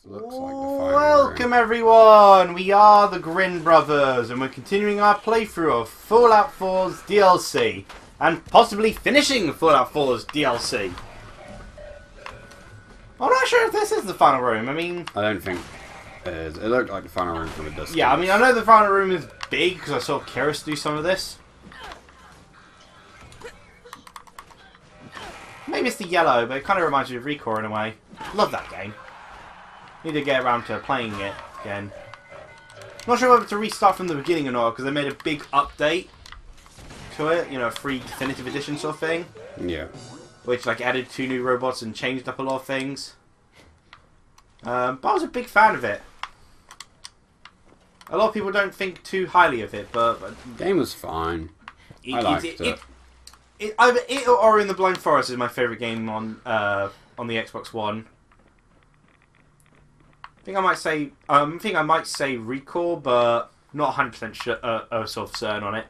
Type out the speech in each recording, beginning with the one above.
Looks like the final Welcome room. everyone! We are the Grin Brothers and we're continuing our playthrough of Fallout 4's DLC and possibly finishing Fallout 4's DLC. I'm not sure if this is the final room. I mean, I don't think it is. It looked like the final room from a distance. yeah, I mean, I know the final room is big because I saw Kiris do some of this. Maybe it's the yellow, but it kind of reminds me of Recore in a way. Love that game. Need to get around to playing it again. Not sure whether to restart from the beginning or not, because they made a big update to it. You know, a free definitive edition sort of thing. Yeah. Which, like, added 2 new robots and changed up a lot of things. But I was a big fan of it. A lot of people don't think too highly of it, but The game was fine. I liked it. Either it or Ori and the Blind Forest is my favourite game on the Xbox One. I think I might say Recall, but not 100% sort of certain on it.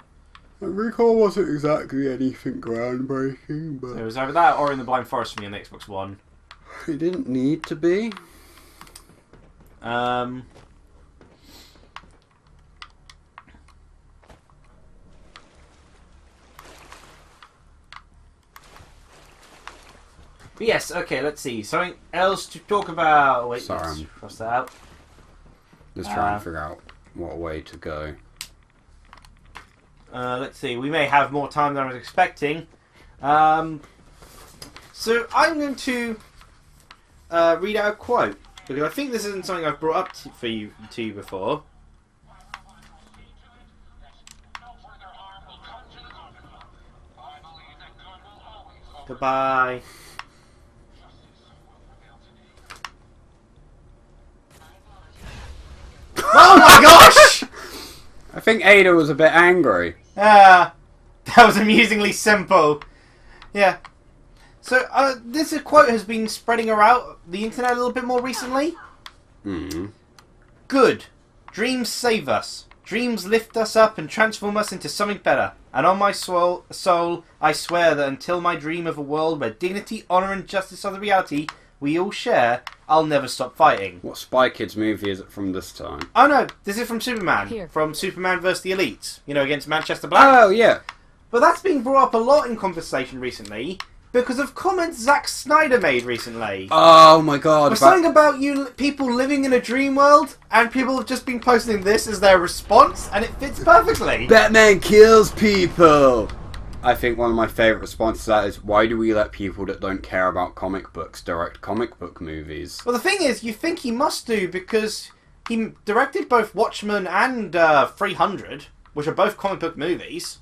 Recall wasn't exactly anything groundbreaking, but It was either that or in the Blind Forest for me on the Xbox One. it didn't need to be. But yes, okay, let's see. Something else to talk about. Wait, Sorry, let's I'm cross that out. Just trying to figure out what way to go. Let's see. We may have more time than I was expecting. So I'm going to read out a quote because I think this isn't something I've brought up to you before. Goodbye. Oh my gosh! I think Ada was a bit angry. That was amusingly simple. Yeah. So, this quote has been spreading around the internet a little bit more recently. Good. Dreams save us. Dreams lift us up and transform us into something better. And on my soul, I swear that until my dream of a world where dignity, honour and justice are the reality we all share, I'll never stop fighting. What Spy Kids movie is it from this time? Oh no, this is from Superman. Here. From Superman vs. the Elites. You know, against Manchester Black. Oh, yeah. But that's been brought up a lot in conversation recently because of comments Zack Snyder made recently. Oh, my God. There's something about you people living in a dream world, and people have just been posting this as their response, and it fits perfectly. Batman kills people! I think one of my favourite responses to that is, why do we let people that don't care about comic books direct comic book movies? Well, the thing is, you think he must do because he directed both Watchmen and 300, which are both comic book movies.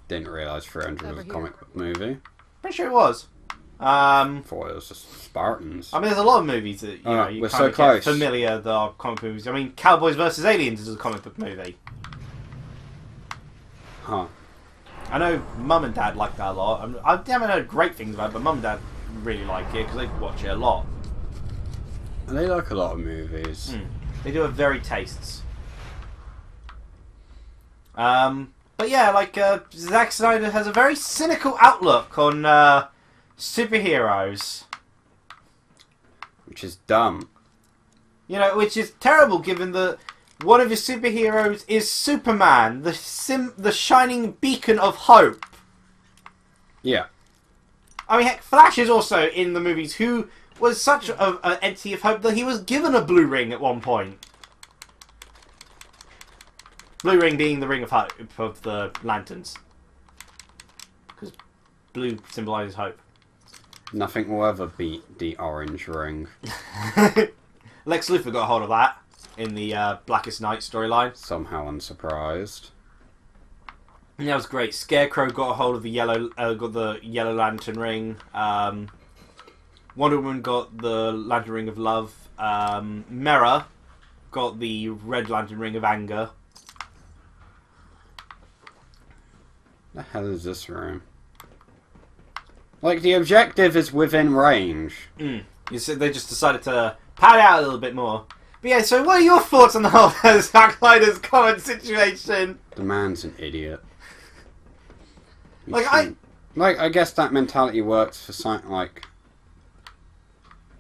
Didn't realise 300 was a Over comic book movie. Pretty sure it was. Thought it was just Spartans. I mean, there's a lot of movies that you we're kind so of close. get familiar that are comic movies. I mean, Cowboys vs. Aliens is a comic book movie. Huh. I know Mum and Dad like that a lot. I haven't heard great things about it, but Mum and Dad really like it because they watch it a lot. And they like a lot of movies. They do have varied tastes. But yeah, like Zack Snyder has a very cynical outlook on superheroes. Which is dumb. You know, which is terrible given that one of his superheroes is Superman, the shining beacon of hope. Yeah. I mean, heck, Flash is also in the movies, who was such an entity of hope that he was given a blue ring at one point. Blue ring being the ring of hope of the lanterns. Because blue symbolises hope. Nothing will ever beat the orange ring. Lex Luthor got a hold of that in the Blackest Night storyline. Somehow unsurprised. And that was great. Scarecrow got a hold of the yellow lantern ring. Wonder Woman got the lantern ring of love. Mera got the red lantern ring of anger. The hell is this room? Like, the objective is within range. You said they just decided to pad out a little bit more. But yeah, so what are your thoughts on the whole Zack Snyder's comment situation? The man's an idiot. Like, I guess that mentality works for something like...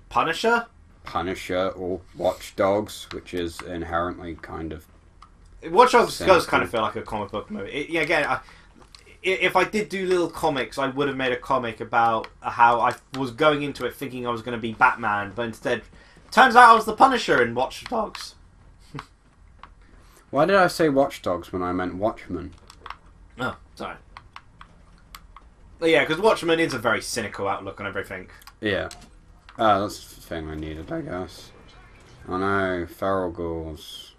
Punisher? Punisher or Watch Dogs, which is inherently kind of... Watch Dogs does kind of feel like a comic book movie. If I did do little comics, I would have made a comic about how I was going into it thinking I was going to be Batman, but instead, turns out I was the Punisher in Watch Dogs. Why did I say Watch Dogs when I meant Watchmen? Oh, sorry. But yeah, because Watchmen is a very cynical outlook on everything. Yeah. That's the thing I needed, I guess. Oh no, feral ghouls.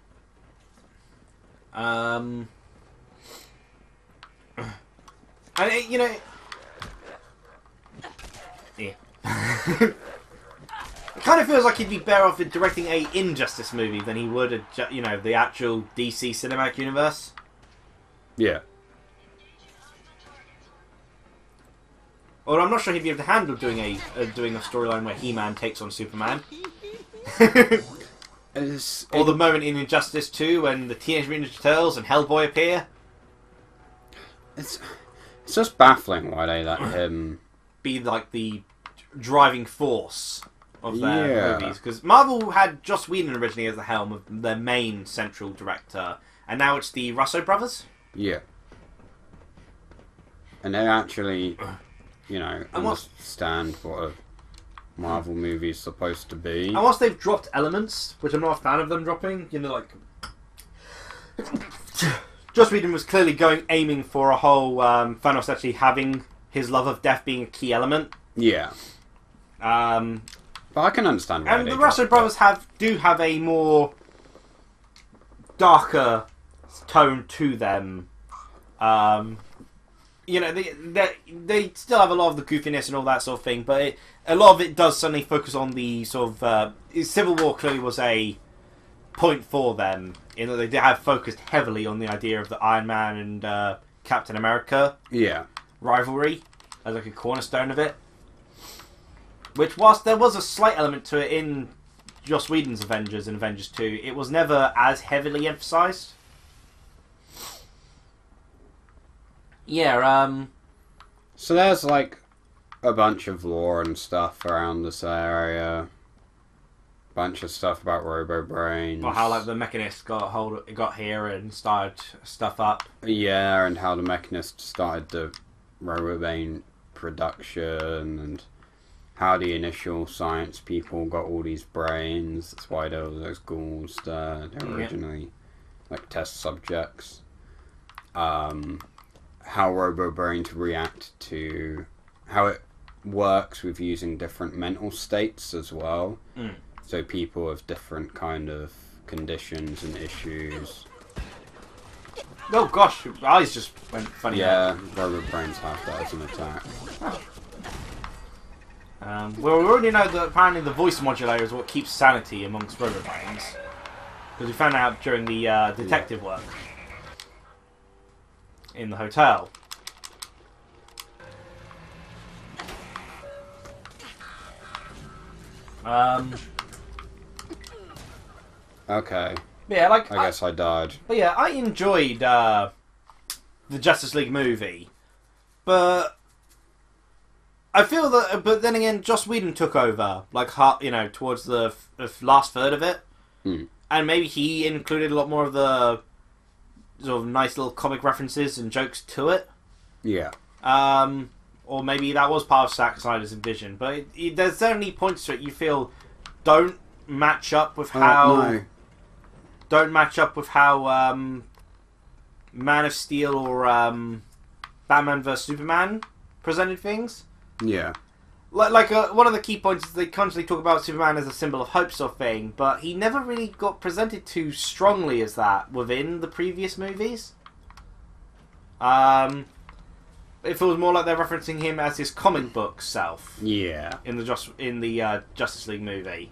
And it, yeah. It kind of feels like he'd be better off in directing a Injustice movie than he would the actual DC cinematic universe. Yeah. Or I'm not sure he'd be able to handle doing a storyline where He-Man takes on Superman. Or the moment in Injustice 2 when the Teenage Mutant Ninja Turtles and Hellboy appear. It's just baffling why they let him be like the driving force of their movies. Because Marvel had Joss Whedon originally as the helm of their main central director, and now it's the Russo brothers. Yeah. And they actually, understand what a Marvel movie is supposed to be. And whilst they've dropped elements, which I'm not a fan of them dropping, Joss Whedon was clearly aiming for a whole Thanos actually having his love of death being a key element. Yeah. But I can understand why. And the Russo brothers do have a more darker tone to them. They still have a lot of the goofiness and all that sort of thing, but a lot of it does suddenly focus on the sort of... Civil War clearly was a point for them, in that they have focused heavily on the idea of the Iron Man and Captain America rivalry as like a cornerstone of it. Which, whilst there was a slight element to it in Joss Whedon's Avengers and Avengers 2, it was never as heavily emphasised. Yeah, So there's, like, a bunch of lore and stuff around this area. Bunch of stuff about Robo-Brains. Or how, like, the Mechanist got here and started stuff up. Yeah, and how the Mechanist started the Robo-Brain production, and how the initial science people got all these brains. That's why there were those ghouls there. They were originally, like, test subjects. How Robo-Brains react to... how it works with using different mental states as well. Mm. So people with different kind of conditions and issues. Oh gosh, your eyes just went funny. Yeah, Robo-Brains have that as an attack. Oh. Well, we already know that apparently the voice modulator is what keeps sanity amongst Robo-Brains. Because we found out during the detective work in the hotel. Okay. Yeah, like I guess I died. But yeah, I enjoyed the Justice League movie, but I feel that. But then again, Joss Whedon took over, like towards the last third of it, and maybe he included a lot more of the sort of nice little comic references and jokes to it. Yeah. Or maybe that was part of Zack Snyder's vision, but there's certainly points to it you feel don't match up with how Man of Steel or Batman vs Superman presented things. Yeah. Like one of the key points is they constantly talk about Superman as a symbol of hope sort of thing, but he never really got presented too strongly as that within the previous movies. It feels more like they're referencing him as his comic book self. Yeah. In the Justice League movie.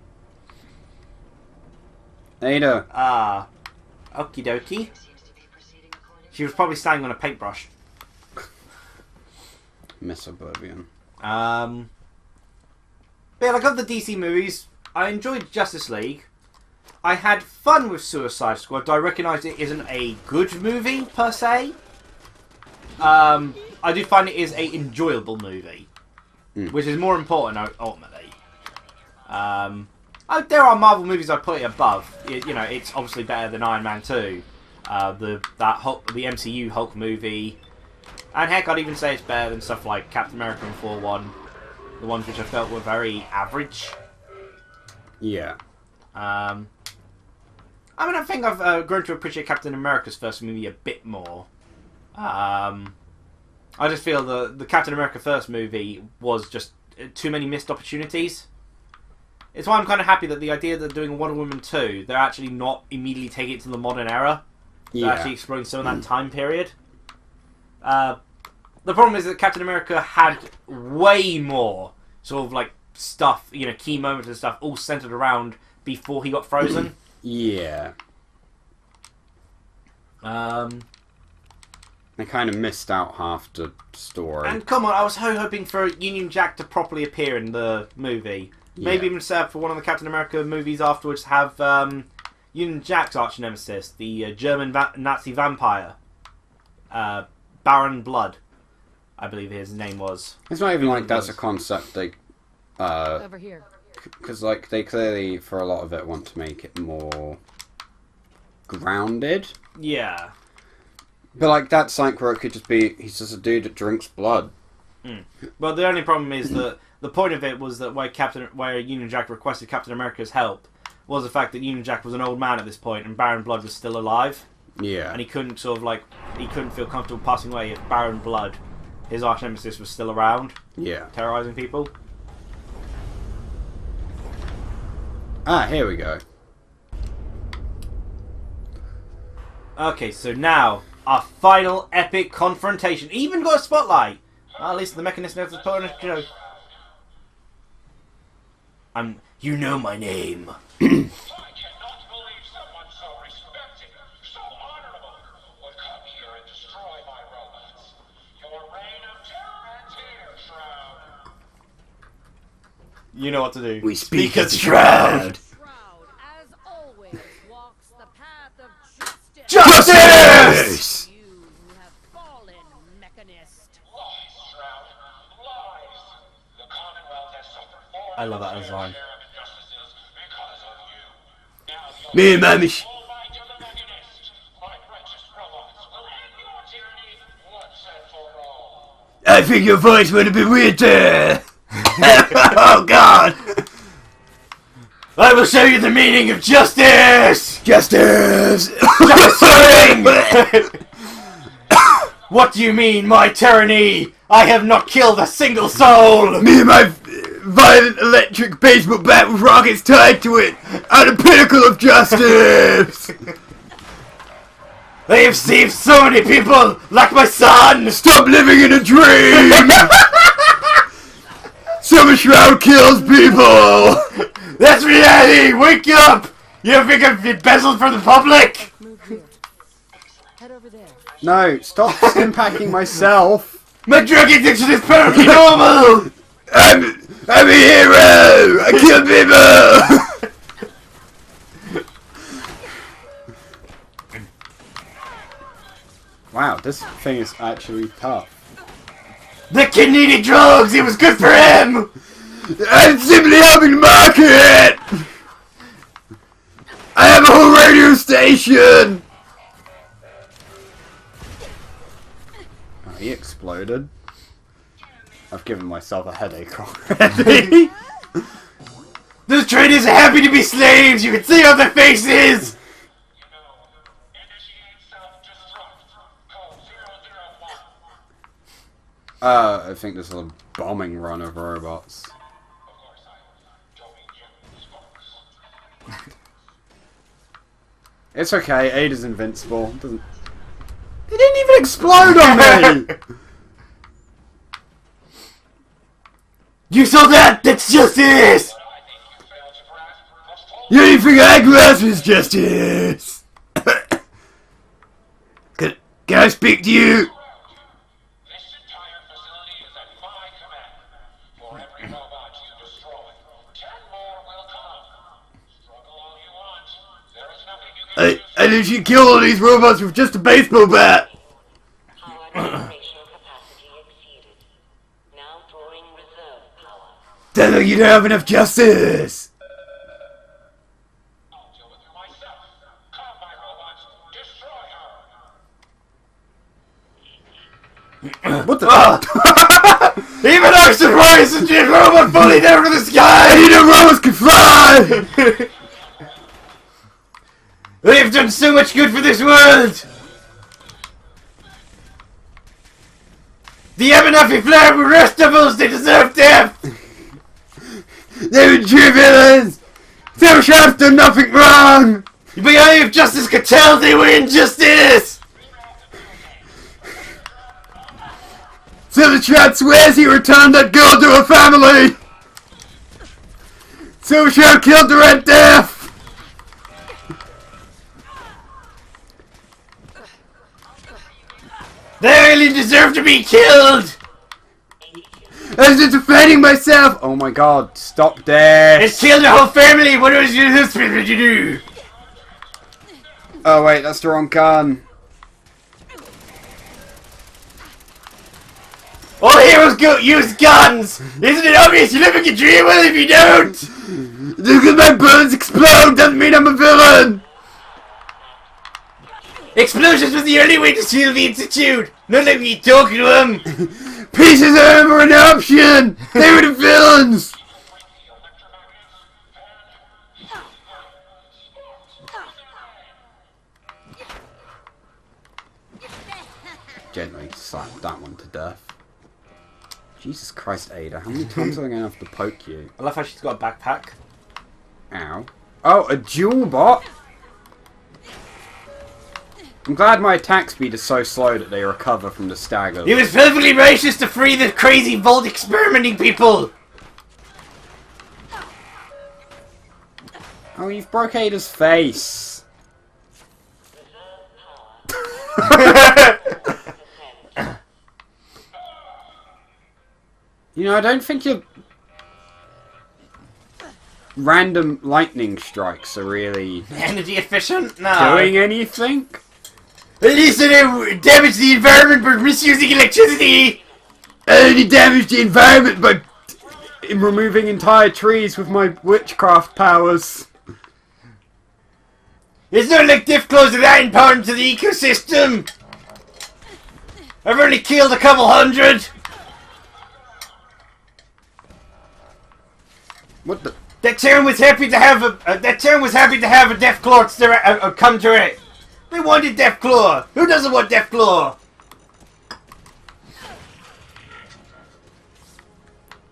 Ada. Okie dokie. She was probably standing on a paintbrush. Miss Oblivion. But yeah, like of the DC movies, I enjoyed Justice League. I had fun with Suicide Squad, though I recognise it isn't a good movie per se. I do find it is a enjoyable movie, which is more important ultimately. I There are Marvel movies I put it above. You know, it's obviously better than Iron Man 2. The MCU Hulk movie. And heck, I'd even say it's better than stuff like Captain America and Thor 1. The ones which I felt were very average. Yeah. I mean, I think I've grown to appreciate Captain America's first movie a bit more. I just feel the Captain America first movie was just too many missed opportunities. It's why I'm kind of happy that the idea that they're doing Wonder Woman 2, they're actually not immediately taking it to the modern era. They're actually exploring some of that time period. The problem is that Captain America had way more sort of like stuff, you know, key moments and stuff all centered around before he got frozen. Yeah. They kind of missed out half the story. And come on, I was hoping for Union Jack to properly appear in the movie. Yeah. Maybe even set up for one of the Captain America movies afterwards, have Union Jack's arch nemesis, the German Nazi vampire, Baron Blood, I believe his name was. It's not even like that's a concept they... Over here. Because like they clearly, for a lot of it, want to make it more grounded. Yeah. But like that's like where it could just be, he's just a dude that drinks blood. Well, the only problem is that the point of it was that where Union Jack requested Captain America's help was the fact that Union Jack was an old man at this point and Baron Blood was still alive. Yeah. And he couldn't feel comfortable passing away if Baron Blood, his arch nemesis, was still around. Yeah. Terrorizing people. Ah, here we go. Okay, so now our final epic confrontation. Even got a spotlight. At least the Mechanist knows the opponent. You know my name. I cannot believe someone so respected, so honorable, would come here and destroy my robots. Your reign of terror ends here, Shroud. You know what to do. We speak at at Shroud. Shroud, as always, walks the path of justice. Justice! You have fallen, Mechanist. Lies, Shroud. Lies. The Commonwealth has suffered more I love that design. injustices because of you. Now the Me and my machine. all might of the Mechanist, my righteous robots, will end your tyranny once and for all. I think your voice would have been weird there. Oh God! I will show you the meaning of justice! Justice! What do you mean, my tyranny? I have not killed a single soul! Me and my violent electric baseball bat with rockets tied to it are the pinnacle of justice! They have saved so many people, like my son! Stop living in a dream! Silver Shroud kills people! That's reality! Wake up! You think I've embezzled from the public? Move here. Head over there. No, stop impacting myself! My drug addiction is perfectly normal! I'm a hero! I kill people! Wow, this thing is actually tough. The kid needed drugs! It was good for him! I'm simply helping the market! I have a whole radio station! Oh, he exploded. I've given myself a headache already. Those traders are happy to be slaves! You can see on their faces! Initiate self-destruct. Code 001. I think this is a bombing run of robots. Of course, I don't mean you, folks. It's okay, Ada's invincible. Doesn't... He didn't even explode on me! You saw that? That's justice! I think you failed to grasp what's told. The only thing I grasp is justice! Can I speak to you? This entire facility is at my command. For every robot you destroy, 10 more will come. Struggle all you want. There is nothing you can do. I literally killed all these robots with just a baseball bat! Power operational capacity exceeded. Now drawing reserve power. Tell her you don't have enough justice! What the? Even I'm surprised that your robot bullied over the sky! Even robots can fly! They've done so much good for this world! The Abernathy Flare were restables, they deserve death! They were true villains! Silver Shroud's done nothing wrong! But the eye of justice could tell they were injustice! Silver Shroud swears he returned that girl to her family! Silver Shroud killed her at death! They really deserve to be killed! I was just defending myself! Oh my god, stop this! It's killed your whole family! What was you supposed to do? Oh wait, that's the wrong gun. All heroes use guns! Isn't it obvious? You live in your dream well if you don't! Just because my bullets explode doesn't mean I'm a villain! Explosions was the only way to seal the Institute! Not let me talk to them! Pieces of them were an option! They were the villains! Gently slap that one to death. Jesus Christ, Ada, how many times am I going to have to poke you? I love how she's got a backpack. Ow. Oh, a dual bot? I'm glad my attack speed is so slow that they recover from the stagger. It was perfectly righteous to free the crazy vault experimenting people! Oh, you've broke Ada's face. You know, I don't think your random lightning strikes are really Energy efficient? No. doing anything. At least they don't damage the environment by misusing electricity! I only damage the environment by removing entire trees with my witchcraft powers. It's not like Deathclaws are that important to the ecosystem! I've only killed a couple hundred! What the? That town was happy to have a Deathclaw come to it. They wanted Deathclaw. Who doesn't want Deathclaw? I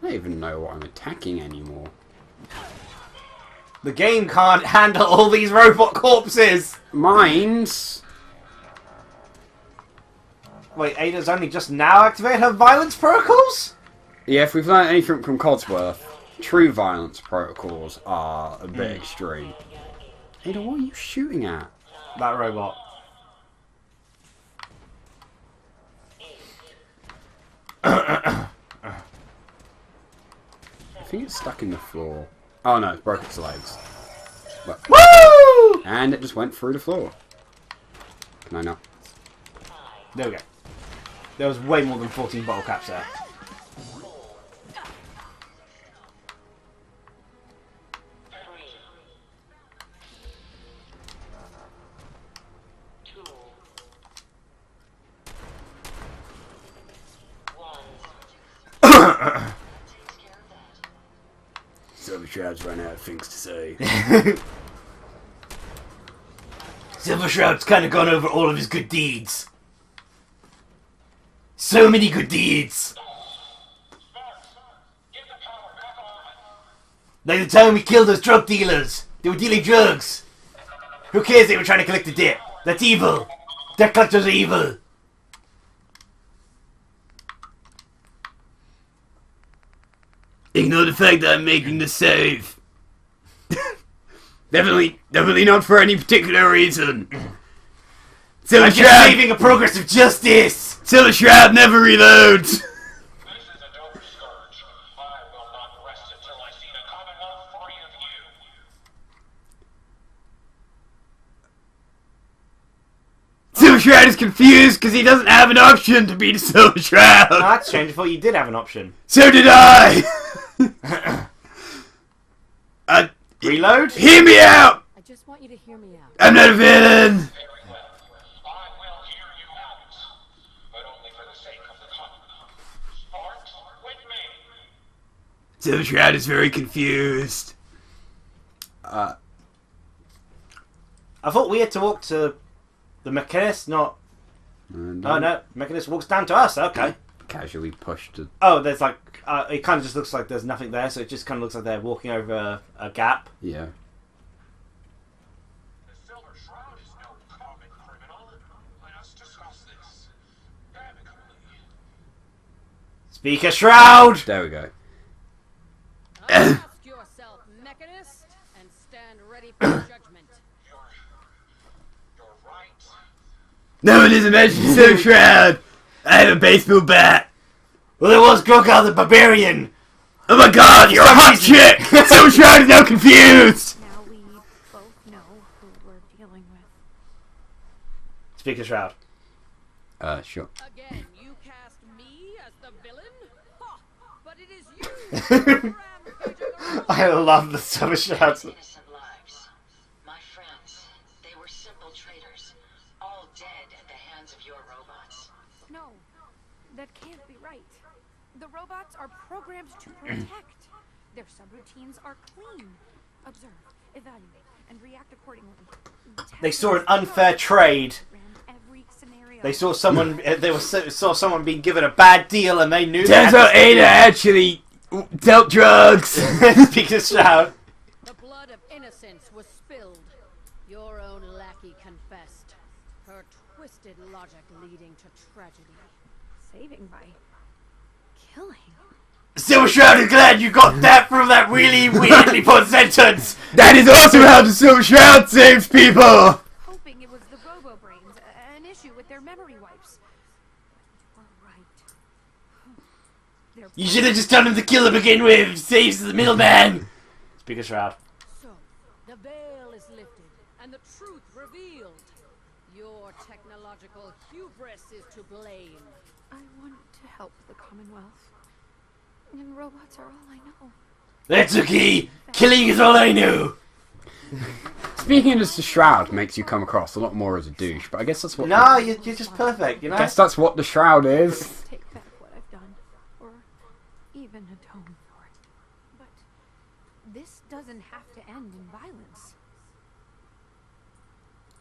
don't even know what I'm attacking anymore. The game can't handle all these robot corpses. Mines. Wait, Ada's only just now activated her violence protocols? Yeah, if we've learned anything from Codsworth, true violence protocols are a bit extreme. Ada, what are you shooting at? That robot. I think it's stuck in the floor. Oh no, it's broke its legs. Look. Woo! And it just went through the floor. Can I not? There we go. There was way more than 14 bottle caps there. Silver Shroud's run out of things to say. Silver Shroud's kind of gone over all of his good deeds. So many good deeds. Like the time we killed those drug dealers. They were dealing drugs. Who cares they were trying to collect the debt? That's evil. Debt collectors are evil. Ignore the fact that I'm making the save. definitely not for any particular reason. Silver I'm just saving a progress of justice. Silver Shroud never reloads. This is a dope scourge. I will not rest until I see the Commonwealth free of you. Silver Shroud is confused because he doesn't have an option to be the Silver Shroud. Oh, that's strange. I thought you did have an option. So did I. Reload? Hear me out. I just want you to hear me out. I'm not a villain. Very well. I will hear you out. But only for the sake of the Silver Shroud is very confused. I thought we had to walk to the Mechanist, not... Oh no, Mechanist walks down to us, okay. Casually pushed to... Oh, there's like... it kind of just looks like there's nothing there, so it just kind of looks like they're walking over a gap. Yeah. The Silver Shroud is no common criminal. Let us discuss this amicably. Speaker Shroud! There we go. Unmask yourself, Mechanist, and stand ready for judgment. You're right. No one is mentioned Silver Shroud! I have a baseball bat! Well, there was Grokar the Barbarian! Oh my god, you're a hot chick! Silver Shroud is now confused! Now we both know who we're dealing with. Speaker Shroud. Sure. Again, you cast me as the villain? Ha! But it is you who rampaging I love the Silver Shroud. Innocent lives. My friends, they were simple traitors, all dead at the hands of your robots. No, that can't be right. The robots are programmed to protect. Their subroutines are clean. Observe, evaluate, and react accordingly. They saw an unfair trade. Ran every scenario. They saw someone. Saw someone being given a bad deal, and they knew. Turns out Ada actually dealt drugs! Speaker Shroud. The blood of innocence was spilled. Your own lackey confessed. Her twisted logic leading to tragedy. saving by killing. Silver Shroud is glad you got that from that really weirdly put sentence. That is also how the Silver Shroud saves people! Hoping it was the robo-brains, an issue with their memory wipes. But you were right. They're You should have just told him to kill to begin with. Saves the middleman. Speaker Shroud. So, the veil is lifted, and the truth revealed. Your technological hubris is to blame. I want to help the Commonwealth. And robots are all I know. That's okay. Killing is all I know. Speaking as the Shroud makes you come across a lot more as a douche, but I guess that's what... No, you're just perfect, you know? I guess that's what the Shroud is. Take back what I've done, or even atone for it. But this doesn't have to end in violence.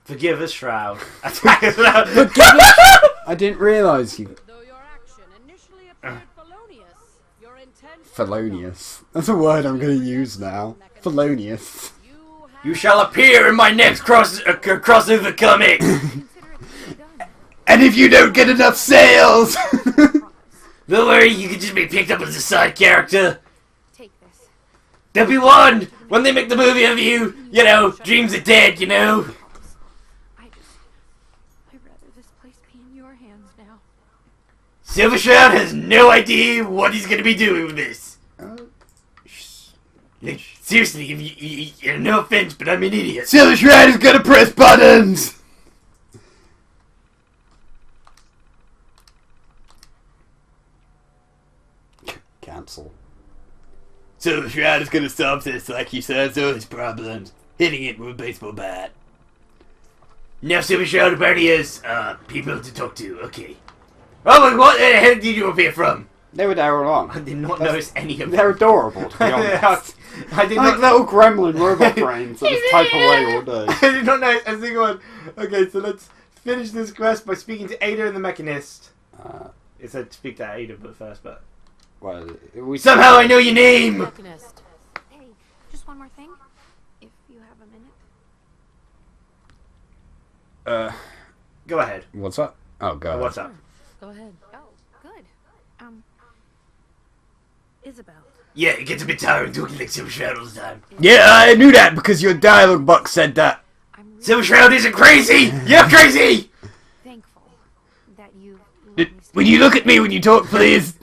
Forgive us, Shroud. I didn't realise you... Though your action initially appeared felonious, your intent was Felonious. That's a word I'm going to use now. Felonious. not. You have You shall appear in my next crossover comic. Consider it easily done. And if you don't get enough sales... Don't worry, you can just be picked up as a side character. Take this. There'll be one when they make the movie of you. You know, dreams are dead. You know. I'd rather this place be in your hands now. Silver Shroud has no idea what he's gonna be doing with this. Like, seriously, if you no offense, but I'm an idiot. Silver Shroud is gonna press buttons! Cancel. Silver Shroud is gonna solve this, like he says, all his problems, hitting it with a baseball bat. Now Silver Shroud apparently has people to talk to. Okay. Oh, what the hell did you appear from? They were there all along. I did not notice any of them. They're adorable, to be honest. I did Like not. little gremlin robot brains that just type away all day. I did not know a single one. Okay, so let's finish this quest by speaking to Ada and the Mechanist. It said speak to Ada but first, but Well, we somehow I know your name. Mechanist. Hey, just one more thing. If you have a minute. Go ahead. What's up? Oh, God. What's up? Go ahead. Oh, good. Isabel. Yeah, it gets a bit tiring talking like Silver Shroud all the time. Yeah, I knew that because your dialogue box said that. I'm really Silver Shroud isn't crazy. You're crazy. thankful that you When you look at me when you talk, please.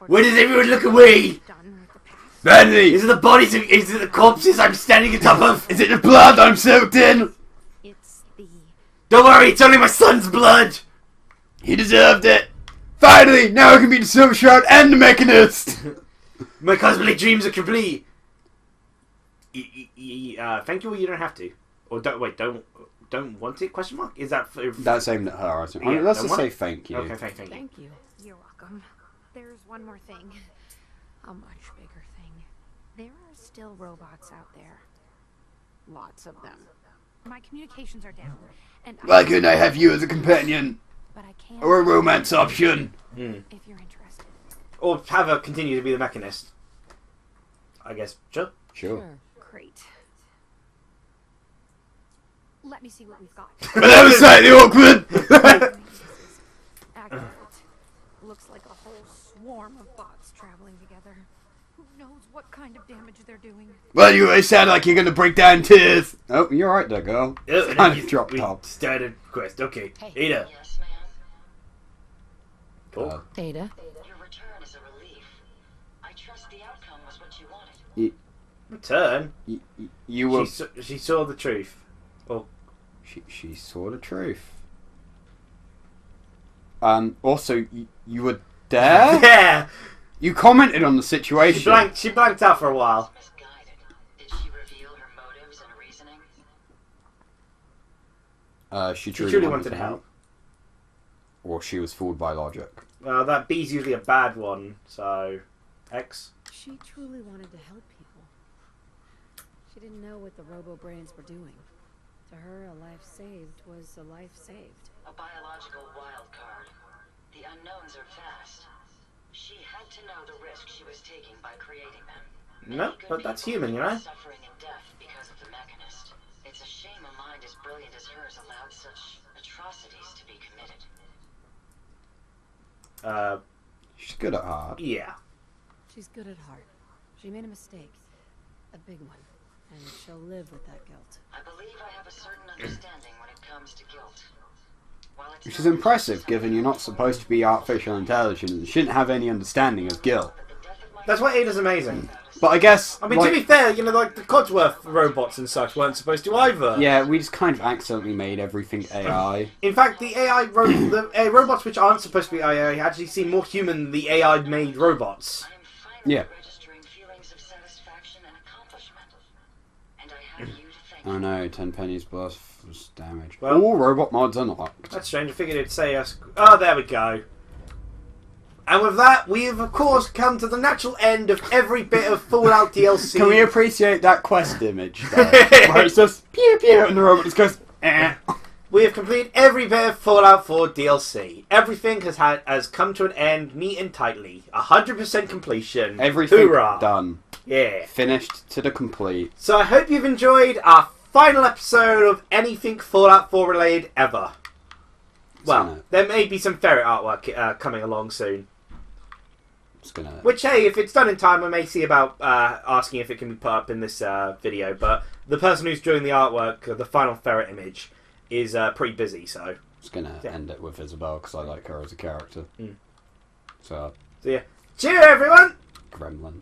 Why does everyone look away? done with the past. Badly. Is it the bodies? Is it the corpses I'm standing on top of? Is it the blood I'm soaked in? It's the Don't worry, it's only my son's blood. He deserved it. Finally, now I can be the Silver Shroud and the Mechanist. My cosmic dreams are complete. Thank you, or you don't have to. Or don't wait. Don't want it? Question mark. Is that for? That's aimed at her, I think. Yeah, Let's don't just want say it? thank you. Okay, thank you. Thank you. You're welcome. There's one more thing. A much bigger There are still robots out there. Lots of them. My communications are down, and Why couldn't I have you as a companion? but I can't. Or a romance option? If you're interested. Or have her continue to be the Mechanist. I guess. Sure. Sure. Great. Let me see what we've got. But that was slightly awkward! Accurate. Looks like a whole swarm of bots traveling together. Who knows what kind of damage they're doing? Well, you always sound like you're gonna break down tears. Oh, you're right there, girl. It's kind of dropped we off. started quest. Okay. Hey. Ada. Yes, ma'am. Cool. Ada? Your return is a relief. I trust the outcome was what you wanted. Return. You were... She saw the truth. Oh. She saw the truth. Also, you were there? Yeah! You commented on the situation. She blanked out for a while. Misguided. Did she reveal her motives and reasoning? She She truly wanted to help. Or she was fooled by logic. Well, that B's usually a bad one, so... X. She truly wanted to help people. She didn't know what the robo-brains were doing. To her, a life saved was a life saved. A biological wild card. The unknowns are vast. She had to know the risk she was taking by creating them. No, but that's human, you know? Suffering and death because of the Mechanist. It's a shame a mind as brilliant as hers allowed such atrocities to be committed. She's good at heart. Yeah. She's good at heart. She made a mistake. A big one. And she'll live with that guilt. I believe I have a certain understanding when it comes to guilt. While it's Which is not impressive, given you're not supposed to be artificial intelligence and shouldn't have any understanding of guilt. the death of my That's why Ada's amazing. But I guess... I mean, like, to be fair, you know, like, the Codsworth robots and such weren't supposed to either. yeah, we just kind of accidentally made everything AI. In fact, the robots which aren't supposed to be AI actually seem more human than the AI-made robots. I am finally Yeah. registering feelings of satisfaction and accomplishment. And I have you to thank. Oh no, 10 pennies plus was damage. Well- All robot mods unlocked. That's strange. I figured it'd say us. Oh, there we go. And with that, we have, of course, come to the natural end of every bit of Fallout DLC. Can we appreciate that quest image, though? Where it's just pew pew and the robot just goes, eh. We have completed every bit of Fallout 4 DLC. Everything has come to an end neat and tightly. 100% completion. Everything Hoorah. done. Yeah. Finished to the complete. So I hope you've enjoyed our final episode of anything Fallout 4 related ever. Well, there may be some Ferret artwork coming along soon. Just gonna... Which, hey, if it's done in time, I may see about asking if it can be put up in this video. But the person who's doing the artwork, the final Ferret image, is pretty busy, so... Just gonna end it with Isabel, because I like her as a character. Mm. So, yeah. Cheer, everyone! gremlin.